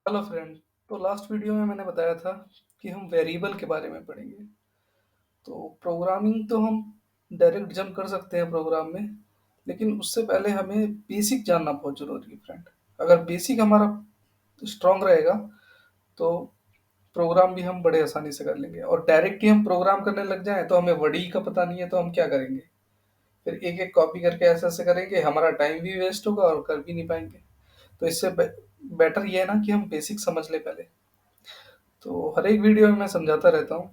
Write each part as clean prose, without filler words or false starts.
Hello friend. तो last video में मैंने बताया था कि हम वेरिएबल के बारे में पढ़ेंगे। तो प्रोग्रामिंग तो हम डायरेक्ट जंप कर सकते हैं प्रोग्राम में, लेकिन उससे पहले हमें बेसिक जानना बहुत ज़रूरी है फ्रेंड। अगर बेसिक हमारा स्ट्रांग रहेगा तो प्रोग्राम भी हम बड़े आसानी से कर लेंगे। और डायरेक्ट ही हम प्रोग्राम करने लग जाएं तो हमें वर्ड ही का पता नहीं है, तो हम क्या करेंगे? फिर एक एक कॉपी करके ऐसे ऐसे करेंगे, हमारा टाइम भी वेस्ट होगा और कर भी नहीं पाएंगे। तो इससे बेटर ये है ना कि हम बेसिक समझ ले पहले। तो हर एक वीडियो में मैं समझाता रहता हूँ।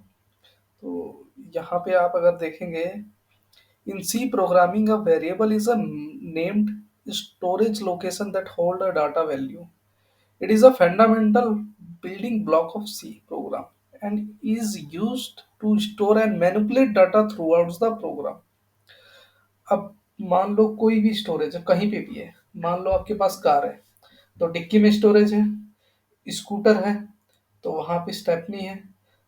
तो यहाँ पे आप अगर देखेंगे, in C programming a variable is a named storage location that hold a data value. It is a fundamental building block of C program and is used to store and manipulate data throughout the program. अब मान लो कोई भी storage है, कहीं पे भी है। मान लो आपके पास कार है तो डिक्की में स्टोरेज है, स्कूटर है तो वहां पे स्टेपनी है।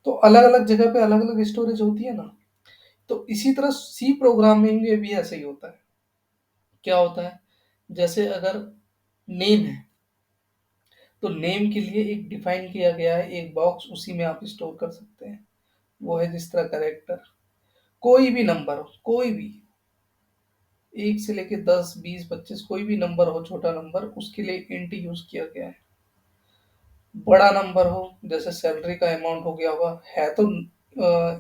तो अलग अलग जगह पे अलग अलग स्टोरेज होती है ना। तो इसी तरह सी प्रोग्रामिंग में भी ऐसे ही होता है। क्या होता है? जैसे अगर नेम है तो नेम के लिए एक डिफाइन किया गया है एक बॉक्स, उसी में आप स्टोर कर सकते हैं। वो है जिस तरह कैरेक्टर, कोई भी नंबर हो, कोई भी, एक से लेके 10 20 25 कोई भी नंबर हो, छोटा नंबर, उसके लिए इंट यूज किया गया है। बड़ा नंबर हो, जैसे सैलरी का अमाउंट हो गया होगा, है तो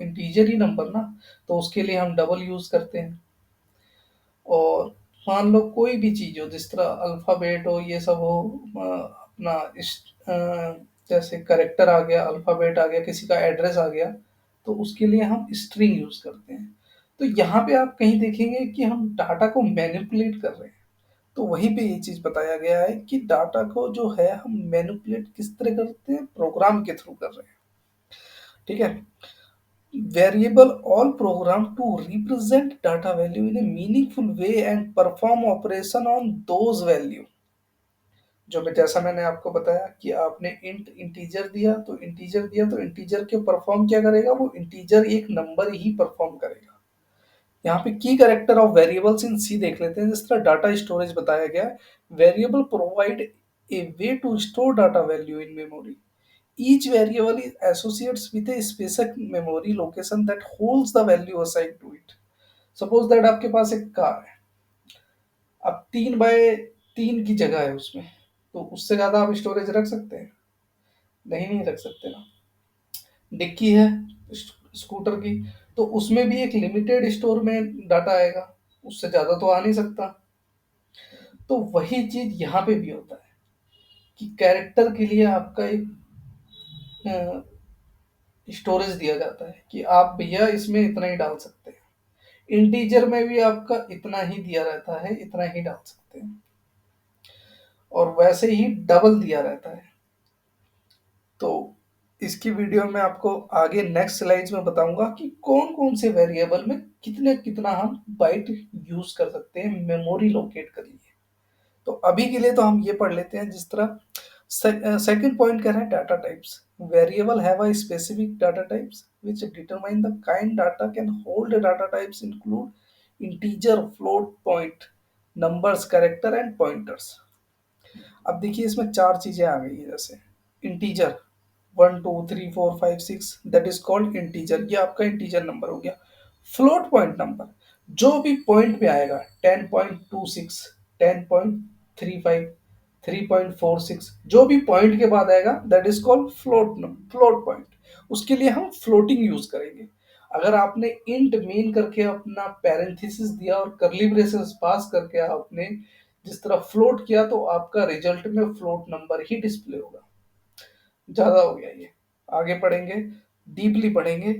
इंटीजर ही नंबर ना, तो उसके लिए हम डबल यूज करते हैं। और मान लो कोई भी चीज हो, जिस तरह अल्फाबेट हो, ये सब हो, अपना जैसे करेक्टर आ गया, अल्फाबेट आ गया, किसी का एड्रेस आ गया, तो उसके लिए हम स्ट्रिंग यूज करते हैं। तो यहाँ पे आप कहीं देखेंगे कि हम डाटा को मैनिपुलेट कर रहे हैं। तो वहीं पे ये चीज बताया गया है कि डाटा को जो है हम मैनिपुलेट किस तरह करते हैं, प्रोग्राम के थ्रू कर रहे हैं। ठीक है? Variable all program to represent data value in a meaningful way and perform operation on those value. जो मैं, जैसा मैंने आपको बताया कि आपने इंटीजर दिया तो इंटीजर के परफॉर्म क्या करेगा, वो इंटीजर एक नंबर ही परफॉर्म करेगा। यहाँ पे की कैरेक्टर ऑफ वेरिएबल्स इन सी देख लेते हैं। जिस तरह डाटा स्टोरेज बताया गया है, variable provide a way to store data value in memory. Each variable is associates with a specific memory location that holds the value assigned to it. Suppose that आपके पास एक कार है, अब 3x3 की जगह है उसमें, तो उससे ज्यादा आप स्टोरेज रख सकते हैं? नहीं रख सकते ना। डिक्की है स्कूटर की, तो उसमें भी एक लिमिटेड स्टोर में डाटा आएगा, उससे ज्यादा तो आ नहीं सकता। तो वही चीज यहाँ पे भी होता है कि कैरेक्टर के लिए आपका एक स्टोरेज दिया जाता है कि आप भैया इसमें इतना ही डाल सकते हैं। इंटीजर में भी आपका इतना ही दिया रहता है, इतना ही डाल सकते हैं। और वैसे ही डबल दिया रहता है। तो इसकी वीडियो में आपको आगे नेक्स्ट स्लाइड्स में बताऊंगा कि कौन कौन से वेरिएबल में कितने कितना हम बाइट यूज कर सकते हैं मेमोरी लोकेट के लिए। तो अभी के लिए तो हम ये पढ़ लेते हैं। जिस तरह सेकंड पॉइंट कह रहे हैं, data types. Variable have a specific data types which determine the kind data can hold. Data types include integer, float point, numbers, character and pointers. अब देखिए इसमें चार चीजें आ गई है। जैसे integer 1 2 3 4 5 6, that is called integer, ये आपका इंटीजर नंबर हो गया। फ्लोट पॉइंट नंबर, जो भी पॉइंट पे आएगा, 10.26, 10.35, 3.46, जो भी पॉइंट के बाद आएगा that is called float point. उसके लिए हम फ्लोटिंग यूज करेंगे। अगर आपने इंट मेन करके अपना पैरेंथेसिस दिया और करली ब्रेसेस पास करके आपने जिस तरह फ्लोट किया, तो आपका रिजल्ट में फ्लोट नंबर ही डिस्प्ले होगा। ज्यादा हो गया ये, आगे पढ़ेंगे, डीपली पढ़ेंगे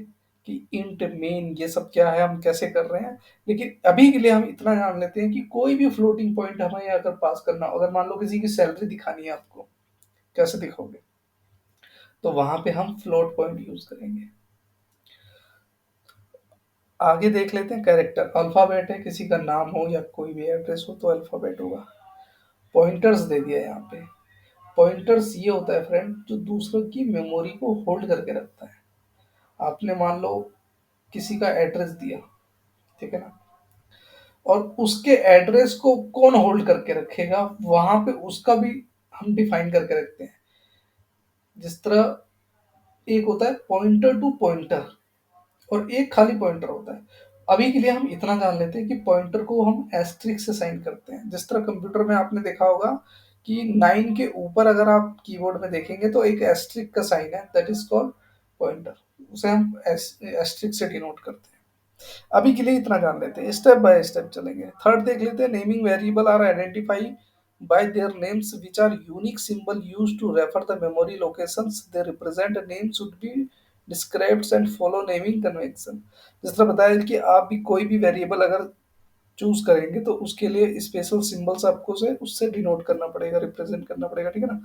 कि इंट मेन ये सब क्या है, हम कैसे कर रहे हैं। लेकिन अभी के लिए हम इतना जान लेते हैं कि कोई भी फ्लोटिंग पॉइंट हमें अगर पास करना हो, अगर मान लो किसी की सैलरी दिखानी है आपको, कैसे दिखोगे? तो वहां पे हम फ्लोट पॉइंट यूज करेंगे। आगे देख लेते हैं कैरेक्टर। अल्फाबेट है, किसी का नाम हो या कोई भी एड्रेस हो तो अल्फाबेट होगा। पॉइंटर्स दे दिया है यहाँ पे। पॉइंटर्स ये होता है फ्रेंड, जो दूसरों की मेमोरी को होल्ड करके रखता है। आपने मान लो किसी का एड्रेस दिया, ठीक है ना, और उसके एड्रेस को कौन होल्ड करके रखेगा, वहां पे उसका भी हम डिफाइन करके रखते हैं। जिस तरह एक होता है पॉइंटर टू पॉइंटर और एक खाली पॉइंटर होता है। अभी के लिए हम इतना जान लेते हैं कि पॉइंटर को हम एस्ट्रिक से साइन करते हैं। जिस तरह कंप्यूटर में आपने देखा होगा कि 9 के ऊपर अगर आप कीबोर्ड में देखेंगे तो एक एस्ट्रिक का साइन है, दैट इज कॉल्ड पॉइंटर। उसे हम एस्ट्रिक से डिनोट करते हैं। अभी के लिए इतना जान लेते हैं, स्टेप बाय स्टेप चलेंगे। थर्ड देख लेते हैं, naming variable are identify by their names which are unique symbol used to refer the memory locations they represent. A name should be described and follow naming convention. जिस तरह बताया कि आप भी कोई भी वेरिएबल अगर चूज करेंगे तो उसके लिए स्पेशल सिंबल्स आपको से उससे डिनोट करना पड़ेगा, रिप्रेजेंट करना पड़ेगा, ठीक है ना।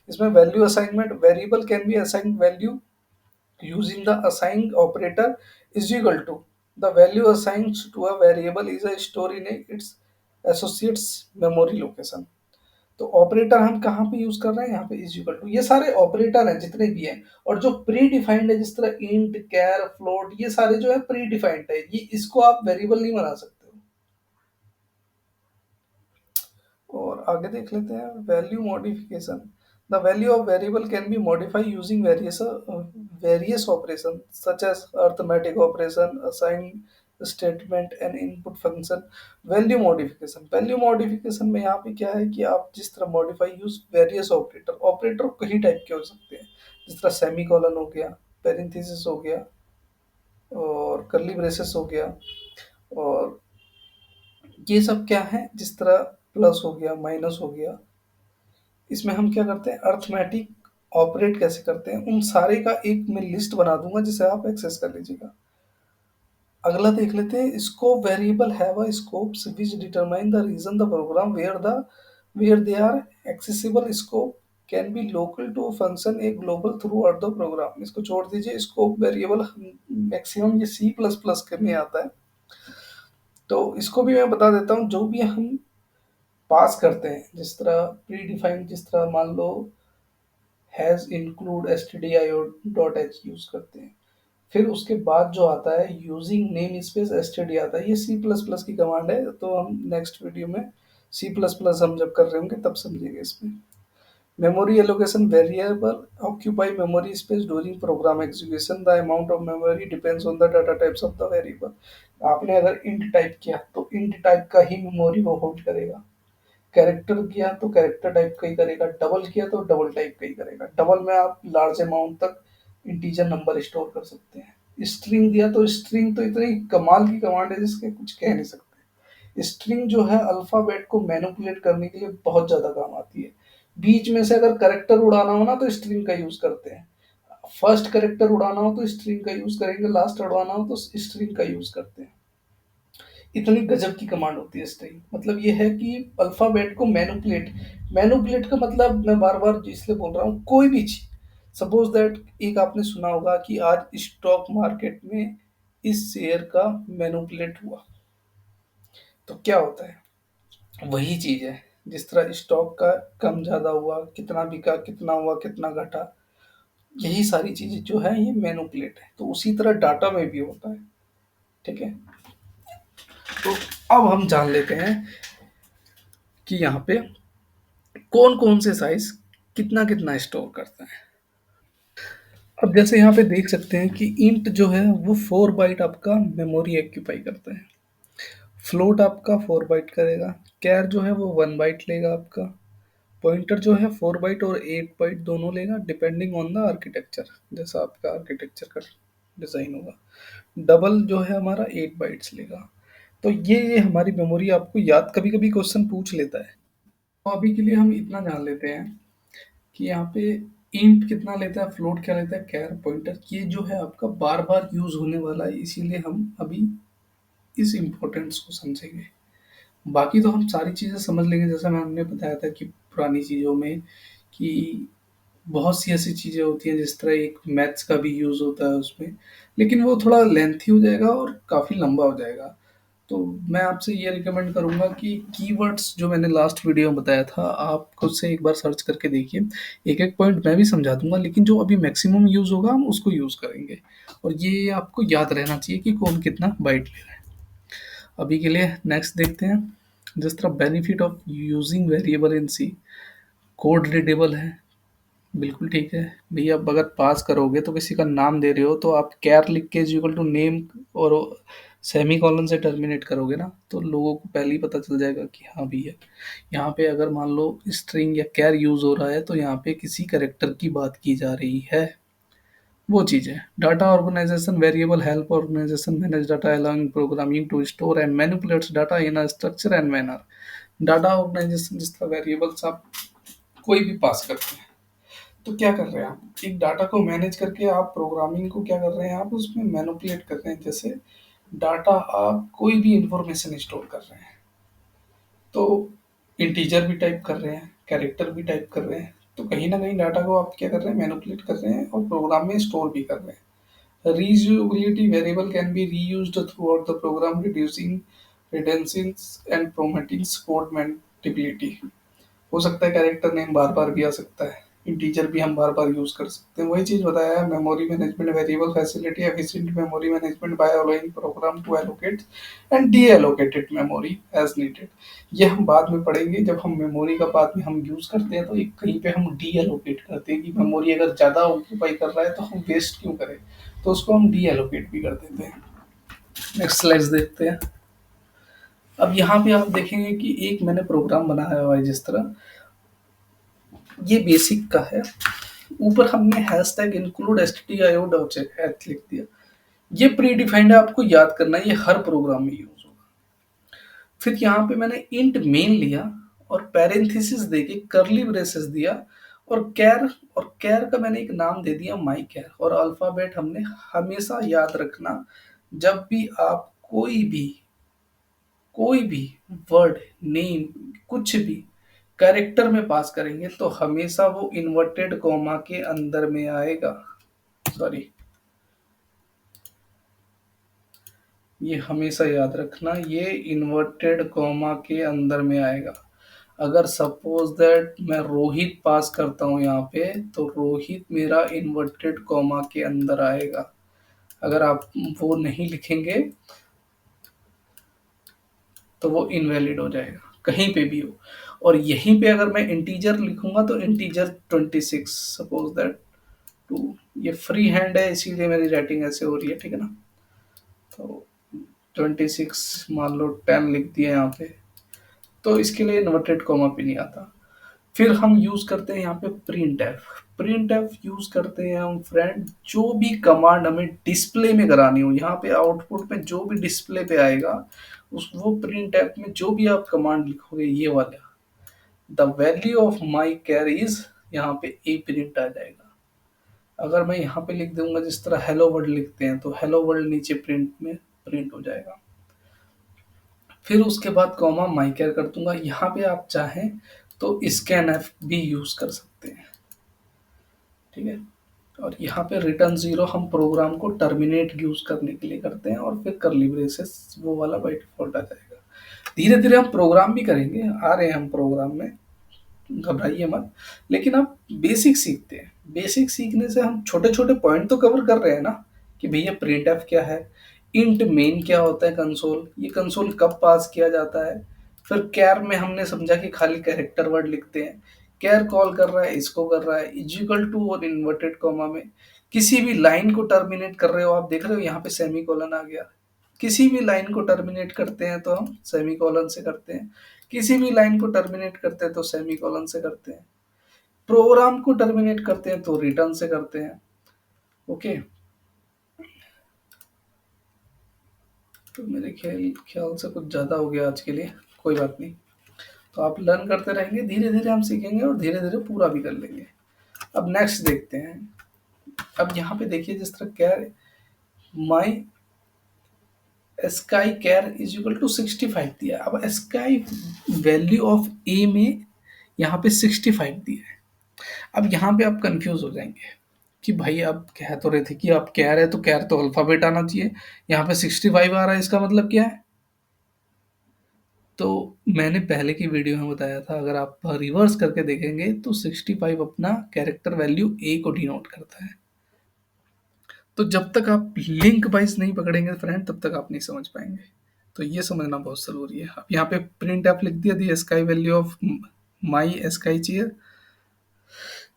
इसमें value assignment, variable can be assigned value using the assign operator is equal to the value assigned to a variable is a store in its associates memory location। तो ऑपरेटर हम कहाँ पे यूज कर रहे हैं, यहाँ पे इज इक्वल टू। ये सारे ऑपरेटर हैं जितने भी हैं, और जो प्री डिफाइंड है जिस तरह इंट, कैर, फ्लोट, ये सारे जो है प्री डिफाइंड है, ये इसको आप वेरिएबल नहीं बना सकते हो। और आगे देख लेते हैं value modification. The value of variable can be modify using various operation such as arithmetic operation, assign statement and input function. Value modification में यहाँ पे क्या है कि आप जिस तरह modify use various operator, operator कई टाइप के हो सकते हैं, जिस तरह सेमी कॉलन हो गया, पेरेंथेसिस हो गया, और कर्ली ब्रेसेस हो गया, और ये सब क्या है, जिस तरह प्लस हो गया, माइनस हो गया। इसमें हम क्या करते हैं, अर्थमेटिक ऑपरेट कैसे करते हैं, उन सारे का एक मैं लिस्ट बना दूंगा जिसे आप एक्सेस कर लीजिएगा। अगला देख लेते हैं, scope variable have a scopes which determine the region the program where they are accessible. Scope can be local to function a global throughout the program. इसको छोड़ दीजिए, स्कोप वेरिएबल मैक्सिमम ये सी प्लस प्लस के में आता है। तो इसको भी मैं बता देता हूँ, जो भी हम पास करते हैं, जिस तरह प्री डिफाइंड, जिस तरह मान लो हैज इंक्लूड stdio.h यूज करते हैं, फिर उसके बाद जो आता है यूजिंग नेम स्पेस std आता है, ये सी प्लस प्लस की कमांड है। तो हम नेक्स्ट वीडियो में सी प्लस प्लस हम जब कर रहे होंगे तब समझेंगे इसमें। Memory allocation variable occupy memory space during program execution, the amount of memory depends on the data types of the variable. आपने अगर इंट टाइप किया तो इंट टाइप का ही मेमोरी वो होल्ड करेगा, कैरेक्टर किया तो कैरेक्टर टाइप का ही करेगा, डबल किया तो डबल टाइप का ही करेगा। डबल में आप लार्ज अमाउंट तक इंटीजर नंबर स्टोर कर सकते हैं। स्ट्रिंग दिया तो स्ट्रिंग तो इतनी कमाल की कमांड है जिसके कुछ कह नहीं सकते। स्ट्रिंग जो है अल्फाबेट को मैनिपुलेट करने के लिए बहुत ज्यादा काम आती है। बीच में से अगर करेक्टर उड़ाना हो ना तो स्ट्रिंग का यूज करते हैं, फर्स्ट करेक्टर उड़ाना हो तो स्ट्रिंग का यूज करेंगे, लास्ट उड़ाना हो तो स्ट्रिंग का यूज करते हैं। इतनी गजब की कमांड होती है स्ट्रिंग। मतलब ये है कि अल्फाबेट को मैनिपुलेट, मैनिपुलेट का मतलब मैं बार बार इसलिए बोल रहा हूँ, कोई भी चीज, सपोज दैट एक आपने सुना होगा कि आज स्टॉक मार्केट में इस शेयर का मैनिपुलेट हुआ, तो क्या होता है, वही चीज है। जिस तरह स्टॉक का कम ज्यादा हुआ, कितना बिका, कितना हुआ, कितना घटा, यही सारी चीजें जो है ये मैनिपुलेट है। तो उसी तरह डाटा में भी होता है, ठीक है। तो अब हम जान लेते हैं कि यहाँ पे कौन कौन से साइज कितना कितना स्टोर करता है। अब जैसे यहाँ पे देख सकते हैं कि इंट जो है वो 4 बाइट आपका मेमोरी एक्यूपाई करता है, फ्लोट आपका 4 बाइट करेगा, कैर जो है वो 1 बाइट लेगा आपका, पॉइंटर जो है 4 बाइट और 8 बाइट दोनों लेगा डिपेंडिंग ऑन द आर्किटेक्चर, जैसा आपका आर्किटेक्चर का डिजाइन होगा। डबल जो है हमारा 8 बाइट्स लेगा। तो ये हमारी मेमोरी आपको याद, कभी कभी क्वेश्चन पूछ लेता है। तो अभी के लिए हम इतना जान लेते हैं कि यहाँ पे इंट कितना लेता है, फ्लोट क्या लेता है, कैर, पॉइंटर, ये जो है आपका बार बार यूज होने वाला है, इसीलिए हम अभी इस इम्पोर्टेंस को समझेंगे। बाकी तो हम सारी चीज़ें समझ लेंगे, जैसा मैं हमने बताया था कि पुरानी चीज़ों में कि बहुत सी ऐसी चीज़ें होती हैं, जिस तरह एक मैथ्स का भी यूज़ होता है उसमें, लेकिन वो थोड़ा लेंथी हो जाएगा और काफ़ी लंबा हो जाएगा। तो मैं आपसे ये रिकमेंड करूँगा कि कीवर्ड्स जो मैंने लास्ट वीडियो में बताया था, आप खुद से एक बार सर्च करके देखिए। एक एक पॉइंट मैं भी समझा दूंगा, लेकिन जो अभी मैक्सिमम यूज़ होगा हम उसको यूज़ करेंगे। और ये आपको याद रहना चाहिए कि कौन कितना बाइट ले रहा है। अभी के लिए नेक्स्ट देखते हैं। जिस तरह benefit of using variable in C, code readable है, बिल्कुल ठीक है। भैया अब अगर पास करोगे तो किसी का नाम दे रहे हो तो आप कैर लिख के इज इक्वल टू नेम और सेमी कॉलन से टर्मिनेट करोगे ना, तो लोगों को पहले ही पता चल जाएगा कि हाँ भैया यहाँ पे अगर मान लो स्ट्रिंग या कैर यूज हो रहा है तो यहाँ पे किसी करेक्टर की बात की जा रही है। वो चीज़ है। Data organization variable help organization manage data allowing programming to store and manipulates data in a structure and manner. Data organization जिस तरह वेरिएबल्स आप कोई भी पास करते हैं तो क्या कर रहे हैं आप, एक डाटा को मैनेज करके आप प्रोग्रामिंग को क्या कर रहे हैं, आप उसमें मैनिपुलेट कर रहे हैं। जैसे डाटा आप कोई भी इंफॉर्मेशन स्टोर कर रहे हैं तो इंटीजर भी टाइप कर रहे हैं, कैरेक्टर भी टाइप कर रहे हैं, तो कहीं ना कहीं डाटा को आप क्या कर रहे हैं, मैनिपुलेट कर रहे हैं और प्रोग्राम में स्टोर भी कर रहे हैं। Reusability variable can be reused throughout the program, reducing redundancies and promoting code mutability। हो सकता है कैरेक्टर नेम बार बार भी आ सकता है, इंटीजर भी हम बार बार यूज कर सकते हैं। वही चीज बताया है, memory management variable facility efficient memory management by allowing program to allocate and deallocated memory as needed. ये हम बाद में पढ़ेंगे, जब हम मेमोरी का बाद में हम यूज करते हैं तो एक कहीं पे हम डी एलोकेट करते हैं कि मेमोरी अगर ज्यादा ऑक्यूपाई कर रहा है तो हम वेस्ट क्यों करें, तो उसको हम डी एलोकेट भी कर देते हैं। नेक्स्ट स्लाइड्स देखते हैं। अब यहाँ पे आप देखेंगे कि एक मैंने प्रोग्राम बनाया हुआ है जिस तरह, ये बेसिक का है। ऊपर हमने hashtag include stdio dot h लिख दिया। ये प्री डिफाइंड है, आपको याद करना है, ये हर प्रोग्राम में यूज होगा। फिर यहाँ पे मैंने इंट मेन लिया और पैरेंथेसिस देके करली ब्रेसेस दिया और कैर का मैंने एक नाम दे दिया माई कैर। और अल्फाबेट हमने हमेशा याद रखना, जब भी आप कोई भी वर्ड नेम कुछ भी कैरेक्टर में पास करेंगे तो हमेशा वो इन्वर्टेड कॉमा के अंदर में आएगा। सॉरी, ये हमेशा याद रखना, ये इन्वर्टेड कॉमा के अंदर में आएगा। अगर सपोज दैट मैं रोहित पास करता हूँ यहाँ पे तो रोहित मेरा इन्वर्टेड कॉमा के अंदर आएगा। अगर आप वो नहीं लिखेंगे तो वो इनवैलिड हो जाएगा कहीं पे भी हो। और यहीं पे अगर मैं इंटीजर लिखूंगा तो इंटीजर 26 सपोज दैट 2, ये फ्री हैंड है इसीलिए मेरी राइटिंग ऐसे हो रही है, ठीक है ना। तो 26 मान लो 10 लिख दिया यहाँ पे, तो इसके लिए इन्वर्टेड कॉमा भी नहीं आता। फिर हम यूज करते हैं यहाँ पे print F. Print F use करते हैं हम फ्रेंड, जो भी कमांड हमें डिस्प्ले में करानी हो, यहाँ पे आउटपुट में जो भी डिस्प्ले पे आएगा उस वो प्रिंट एफ में जो भी आप कमांड लिखोगे ये वाला, the value of my car is, यहाँ पे ए प्रिंट आ जाएगा। अगर मैं यहाँ पे लिख दूंगा जिस तरह हेलो वर्ल्ड लिखते हैं तो हेलो वर्ल्ड नीचे प्रिंट में प्रिंट हो जाएगा। फिर उसके बाद कॉमा माई कैर कर दूंगा। यहाँ पे आप चाहें तो स्कैन एफ भी यूज कर सकते हैं, ठीक है। और यहाँ पे रिटर्न जीरो हम प्रोग्राम को टर्मिनेट यूज करने के लिए करते हैं और फिर करली ब्रेसेस वो वाला बाई डिफॉल्ट आ जाएगा। धीरे धीरे हम प्रोग्राम भी करेंगे, आ रहे हैं हम प्रोग्राम में, घबराइए मत। लेकिन आप बेसिक सीखते हैं, बेसिक सीखने से हम छोटे छोटे पॉइंट तो कवर कर रहे हैं ना, कि भैया प्रिंट एफ क्या है, इंट मेन क्या होता है, कंसोल, ये कंसोल कब पास किया जाता है। फिर कैर में हमने समझा कि खाली कैरेक्टर वर्ड लिखते हैं, कैर कॉल कर रहा है इसको कर रहा है इजिकल टू और इन्वर्टेड कॉमा में। किसी भी लाइन को टर्मिनेट कर रहे हो, आप देख रहे हो यहाँ पे सेमी कॉलन आ गया। किसी भी लाइन को टर्मिनेट करते हैं तो हम सेमी कॉलन से करते हैं, किसी भी लाइन को टर्मिनेट करते हैं तो सेमी कॉलन से करते हैं, प्रोग्राम को टर्मिनेट करते हैं तो रिटर्न से करते हैं। ओके, तो मेरे ख्याल ख्याल से कुछ ज़्यादा हो गया आज के लिए, कोई बात नहीं। तो आप लर्न करते रहेंगे, धीरे धीरे हम सीखेंगे और धीरे धीरे पूरा भी कर लेंगे। अब नेक्स्ट देखते हैं। अब यहाँ पे देखिए जिस तरह char my ASCII char is equal to 65 दिया। अब स्काई वैल्यू ऑफ ए में यहाँ पे 65 दिया है। अब यहाँ पे आप कंफ्यूज हो जाएंगे कि भाई आप कह तो रहे थे कि आप कैर है तो कैर तो अल्फाबेट आना चाहिए, यहाँ पे 65 आ रहा है, इसका मतलब क्या है। तो मैंने पहले की वीडियो में बताया था, अगर आप रिवर्स करके देखेंगे तो 65 अपना कैरेक्टर वैल्यू ए को डिनोट करता है। तो जब तक आप लिंक वाइज नहीं पकड़ेंगे फ्रेंड तब तक आप नहीं समझ पाएंगे, तो ये समझना बहुत जरूरी है। अब यहाँ पे प्रिंट एफ लिख दिया the ASCII value of my ASCII char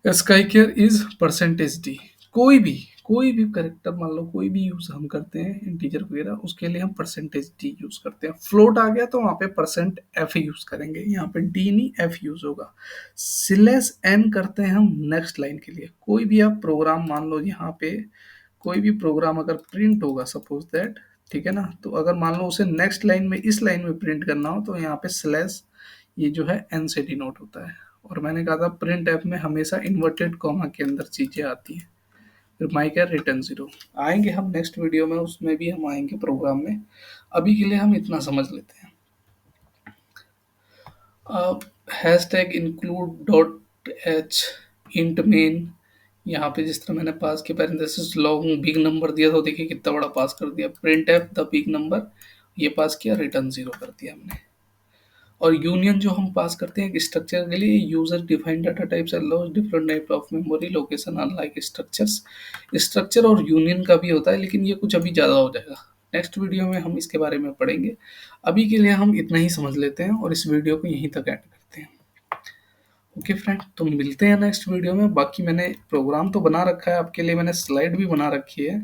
ASCII char is percentage D. कोई भी कोई भी करेक्टर मान लो, कोई भी यूज हम करते हैं इंटीजर वगैरह, उसके लिए हम परसेंटेज डी यूज करते हैं। फ्लोट आ गया तो वहां पे परसेंट एफ यूज करेंगे, यहाँ पे डी नहीं एफ यूज होगा। स्लैश एन करते हैं हम नेक्स्ट लाइन के लिए। कोई भी आप प्रोग्राम मान लो, यहाँ पे कोई भी प्रोग्राम अगर प्रिंट होगा सपोज दैट, ठीक है ना, तो अगर मान लो उसे नेक्स्ट लाइन में इस लाइन में प्रिंट करना हो तो यहाँ पे स्लैश ये जो है एन से डिनोट होता है। और मैंने कहा था प्रिंट ऐप में हमेशा इन्वर्टेड कॉमा के अंदर चीजें आती हैं। फिर माई कैर रिटर्न जीरो। आएंगे हम नेक्स्ट वीडियो में, उसमें भी हम आएंगे प्रोग्राम में। अभी के लिए हम इतना समझ लेते हैं। अब hash tag include dot H int main, यहाँ पे जिस तरह मैंने पास के पैरेंथेसिस लॉन्ग बिग नंबर दिया था, देखिए कितना बड़ा पास कर दिया। Print F the big number, ये पास किया, रिटर्न जीरो कर दिया हमने। और यूनियन जो हम पास करते हैं एक स्ट्रक्चर के लिए, user defined data types allows different type of memory location unlike structures. Structure और यूनियन का भी होता है, लेकिन ये कुछ अभी ज़्यादा हो जाएगा। नेक्स्ट वीडियो में हम इसके बारे में पढ़ेंगे। अभी के लिए हम इतना ही समझ लेते हैं और इस वीडियो को यहीं तक एंड करते हैं। ओके फ्रेंड, तो मिलते हैं नेक्स्ट वीडियो में। बाकी मैंने प्रोग्राम तो बना रखा है आपके लिए, मैंने स्लाइड भी बना रखी है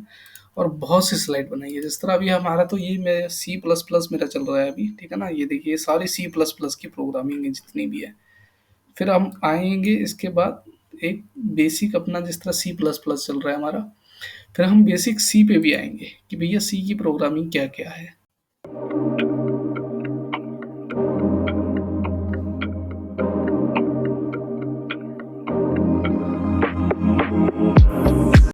और बहुत सी स्लाइड बनाई है। जिस तरह अभी हमारा तो ये मैं सी प्लस प्लस मेरा चल रहा है अभी, ठीक है ना। ये देखिए सारी सी प्लस प्लस की प्रोग्रामिंग है जितनी भी है। फिर हम आएंगे इसके बाद एक बेसिक अपना, जिस तरह सी प्लस प्लस चल रहा है हमारा, फिर हम बेसिक सी पे भी आएंगे कि भैया सी की प्रोग्रामिंग क्या क्या है।